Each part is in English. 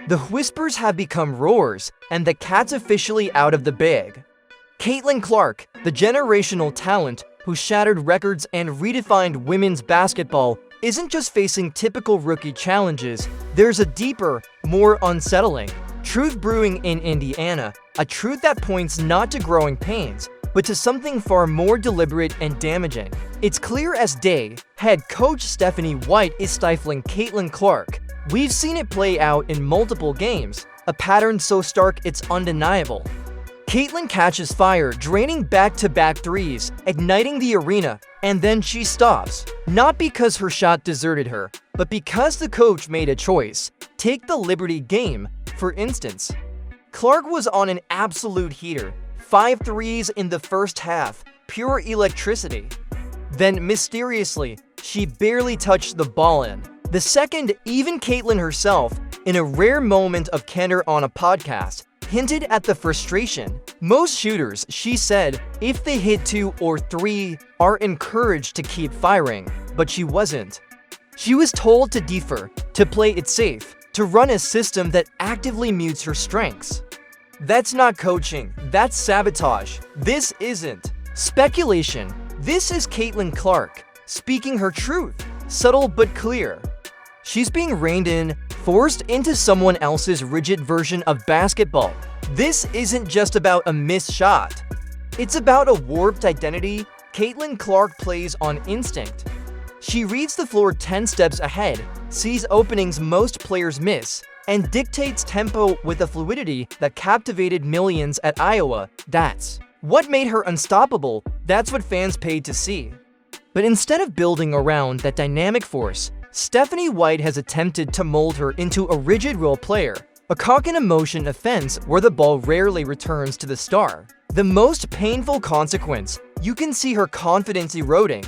The whispers have become roars, and the cat's officially out of the bag. Caitlin Clark, the generational talent who shattered records and redefined women's basketball, isn't just facing typical rookie challenges. There's a deeper, more unsettling truth brewing in Indiana, a truth that points not to growing pains, but to something far more deliberate and damaging. It's clear as day, head coach Stephanie White is stifling Caitlin Clark. We've seen it play out in multiple games, a pattern so stark it's undeniable. Caitlin catches fire, draining back-to-back threes, igniting the arena, and then she stops. Not because her shot deserted her, but because the coach made a choice. Take the Liberty game, for instance. Clark was on an absolute heater, 5 threes in the first half, pure electricity. Then, mysteriously, she barely touched the ball in. The second, even Caitlin herself, in a rare moment of candor on a podcast, hinted at the frustration. Most shooters, she said, if they hit 2 or 3, are encouraged to keep firing, but she wasn't. She was told to defer, to play it safe, to run a system that actively mutes her strengths. That's not coaching, that's sabotage. This isn't speculation. This is Caitlin Clark, speaking her truth, subtle but clear. She's being reined in, forced into someone else's rigid version of basketball. This isn't just about a missed shot. It's about a warped identity. Caitlin Clark plays on instinct. She reads the floor 10 steps ahead, sees openings most players miss, and dictates tempo with a fluidity that captivated millions at Iowa. That's what made her unstoppable. That's what fans paid to see. But instead of building around that dynamic force, Stephanie White has attempted to mold her into a rigid role player, a cock-in-a-motion offense where the ball rarely returns to the star. The most painful consequence, you can see her confidence eroding.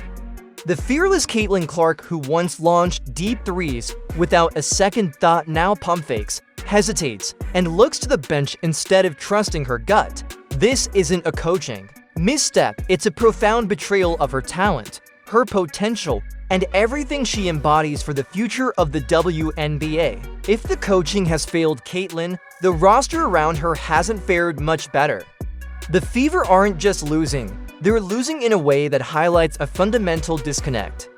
The fearless Caitlin Clark, who once launched deep threes without a second thought, now pump fakes, hesitates, and looks to the bench instead of trusting her gut. This isn't a coaching misstep, it's a profound betrayal of her talent, her potential, and everything she embodies for the future of the WNBA. If the coaching has failed Caitlin, the roster around her hasn't fared much better. The Fever aren't just losing, they're losing in a way that highlights a fundamental disconnect.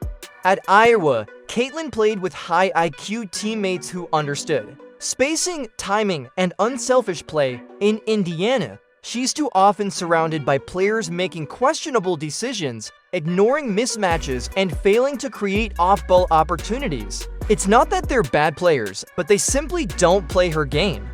At Iowa, Caitlin played with high IQ teammates who understood spacing, timing, and unselfish play. In Indiana, she's too often surrounded by players making questionable decisions, ignoring mismatches, and failing to create off-ball opportunities. It's not that they're bad players, but they simply don't play her game.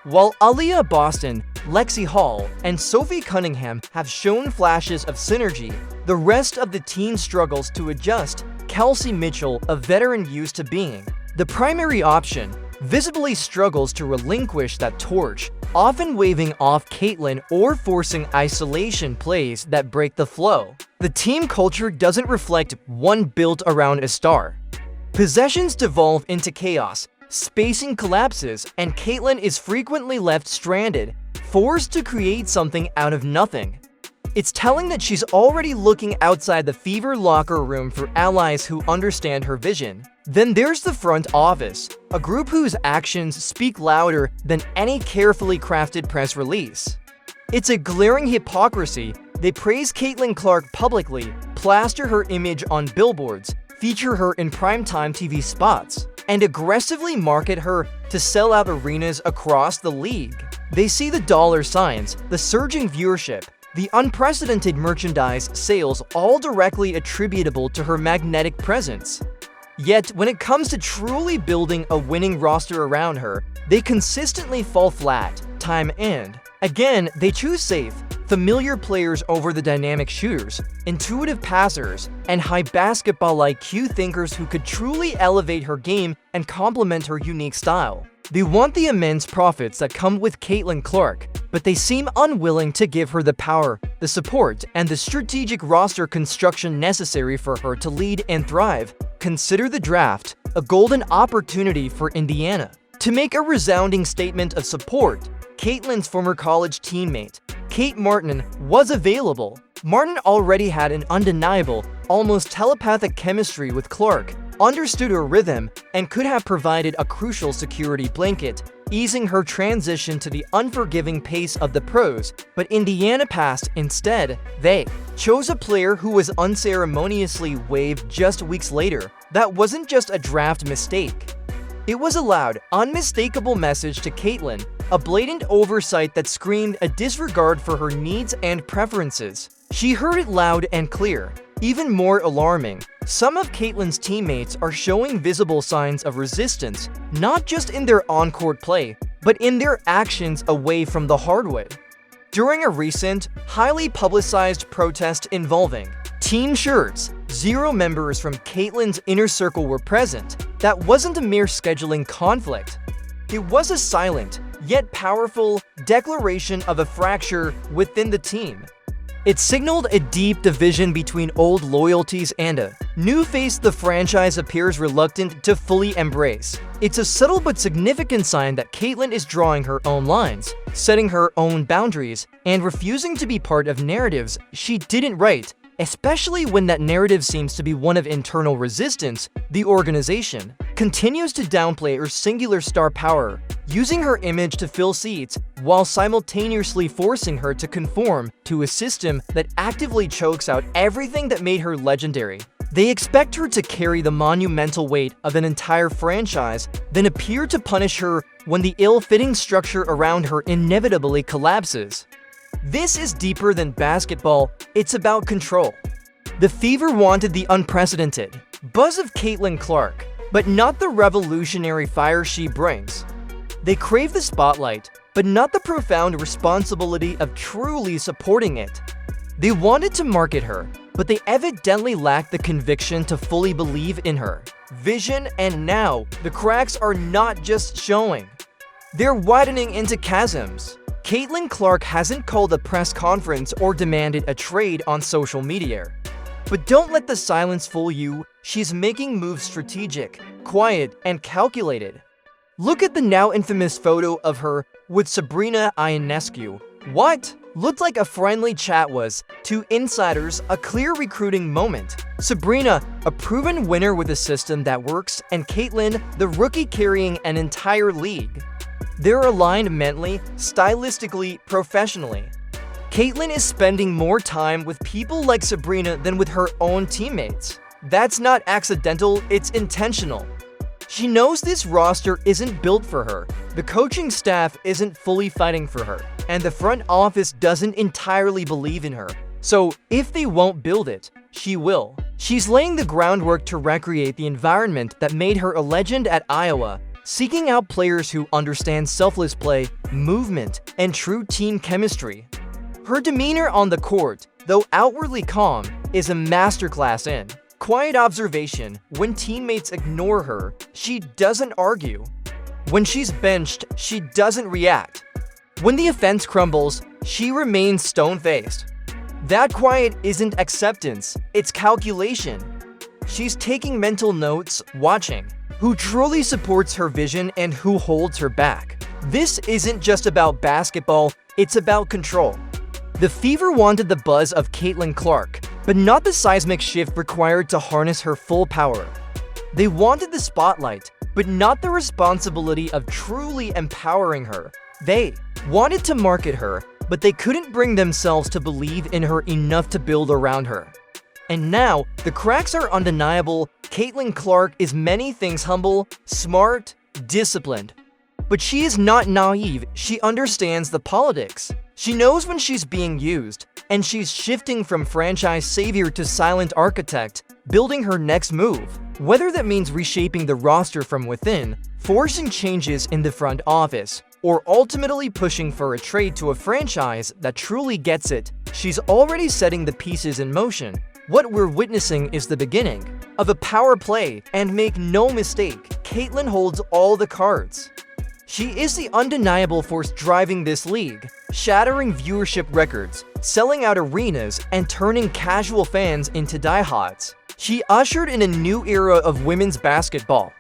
While Aaliyah Boston, Lexi Hall, and Sophie Cunningham have shown flashes of synergy, the rest of the team struggles to adjust. Kelsey Mitchell, a veteran used to being the primary option, visibly struggles to relinquish that torch, often waving off Caitlin or forcing isolation plays that break the flow. The team culture doesn't reflect one built around a star. Possessions devolve into chaos, spacing collapses, and Caitlin is frequently left stranded, forced to create something out of nothing. It's telling that she's already looking outside the Fever locker room for allies who understand her vision. Then there's the front office, a group whose actions speak louder than any carefully crafted press release. It's a glaring hypocrisy. They praise Caitlin Clark publicly, plaster her image on billboards, feature her in primetime TV spots, and aggressively market her to sell out arenas across the league. They see the dollar signs, the surging viewership, the unprecedented merchandise sales, all directly attributable to her magnetic presence. Yet, when it comes to truly building a winning roster around her, they consistently fall flat, time and again. They choose safe, familiar players over the dynamic shooters, intuitive passers, and high basketball IQ thinkers who could truly elevate her game and complement her unique style. They want the immense profits that come with Caitlin Clark, but they seem unwilling to give her the power, the support, and the strategic roster construction necessary for her to lead and thrive. Consider the draft, a golden opportunity for Indiana to make a resounding statement of support. Caitlin's former college teammate, Kate Martin, was available. Martin already had an undeniable, almost telepathic chemistry with Clark, understood her rhythm, and could have provided a crucial security blanket. easing her transition to the unforgiving pace of the pros, but Indiana passed instead. They chose a player who was unceremoniously waived just weeks later. That wasn't just a draft mistake. It was a loud, unmistakable message to Caitlyn, a blatant oversight that screamed a disregard for her needs and preferences. She heard it loud and clear. Even more alarming, some of Caitlyn's teammates are showing visible signs of resistance, not just in their on-court play, but in their actions away from the hardwood. During a recent, highly publicized protest involving team shirts, 0 members from Caitlyn's inner circle were present. That wasn't a mere scheduling conflict. It was a silent, yet powerful, declaration of a fracture within the team. It signaled a deep division between old loyalties and a new face the franchise appears reluctant to fully embrace. It's a subtle but significant sign that Caitlyn is drawing her own lines, setting her own boundaries, and refusing to be part of narratives she didn't write, especially when that narrative seems to be one of internal resistance. The organization continues to downplay her singular star power, using her image to fill seats while simultaneously forcing her to conform to a system that actively chokes out everything that made her legendary. They expect her to carry the monumental weight of an entire franchise, then appear to punish her when the ill-fitting structure around her inevitably collapses. This is deeper than basketball, it's about control. The Fever wanted the unprecedented buzz of Caitlyn Clark, but not the revolutionary fire she brings. They crave the spotlight, but not the profound responsibility of truly supporting it. They wanted to market her, but they evidently lacked the conviction to fully believe in her vision, and now the cracks are not just showing. They're widening into chasms. Caitlyn Clark hasn't called a press conference or demanded a trade on social media. But don't let the silence fool you. She's making moves strategic, quiet, and calculated. Look at the now infamous photo of her with Sabrina Ionescu. What looked like a friendly chat was, to insiders, a clear recruiting moment. Sabrina, a proven winner with a system that works, and Caitlyn, the rookie carrying an entire league. They're aligned mentally, stylistically, professionally. Caitlyn is spending more time with people like Sabrina than with her own teammates. That's not accidental, it's intentional. She knows this roster isn't built for her, the coaching staff isn't fully fighting for her, and the front office doesn't entirely believe in her. So, if they won't build it, she will. She's laying the groundwork to recreate the environment that made her a legend at Iowa, seeking out players who understand selfless play, movement, and true team chemistry. Her demeanor on the court, though outwardly calm, is a masterclass in quiet observation. When teammates ignore her, she doesn't argue. When she's benched, she doesn't react. When the offense crumbles, she remains stone-faced. That quiet isn't acceptance, it's calculation. She's taking mental notes, watching who truly supports her vision and who holds her back. This isn't just about basketball, it's about control. The Fever wanted the buzz of Caitlyn Clark, but not the seismic shift required to harness her full power. They wanted the spotlight, but not the responsibility of truly empowering her. They wanted to market her, but they couldn't bring themselves to believe in her enough to build around her. And now, the cracks are undeniable. Caitlyn Clark is many things: humble, smart, disciplined. But she is not naive, she understands the politics. She knows when she's being used, and she's shifting from franchise savior to silent architect, building her next move. Whether that means reshaping the roster from within, forcing changes in the front office, or ultimately pushing for a trade to a franchise that truly gets it, she's already setting the pieces in motion. What we're witnessing is the beginning of a power play, and make no mistake, Caitlyn holds all the cards. She is the undeniable force driving this league, shattering viewership records, selling out arenas, and turning casual fans into diehards. She ushered in a new era of women's basketball.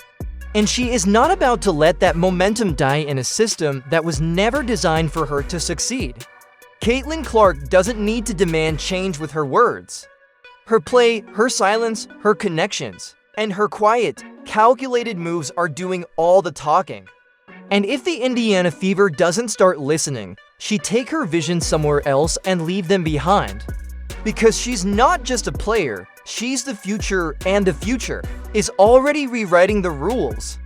And she is not about to let that momentum die in a system that was never designed for her to succeed. Caitlyn Clark doesn't need to demand change with her words. Her play, her silence, her connections, and her quiet, calculated moves are doing all the talking. And if the Indiana Fever doesn't start listening, she'd take her vision somewhere else and leave them behind. Because she's not just a player, she's the future, and the future is already rewriting the rules.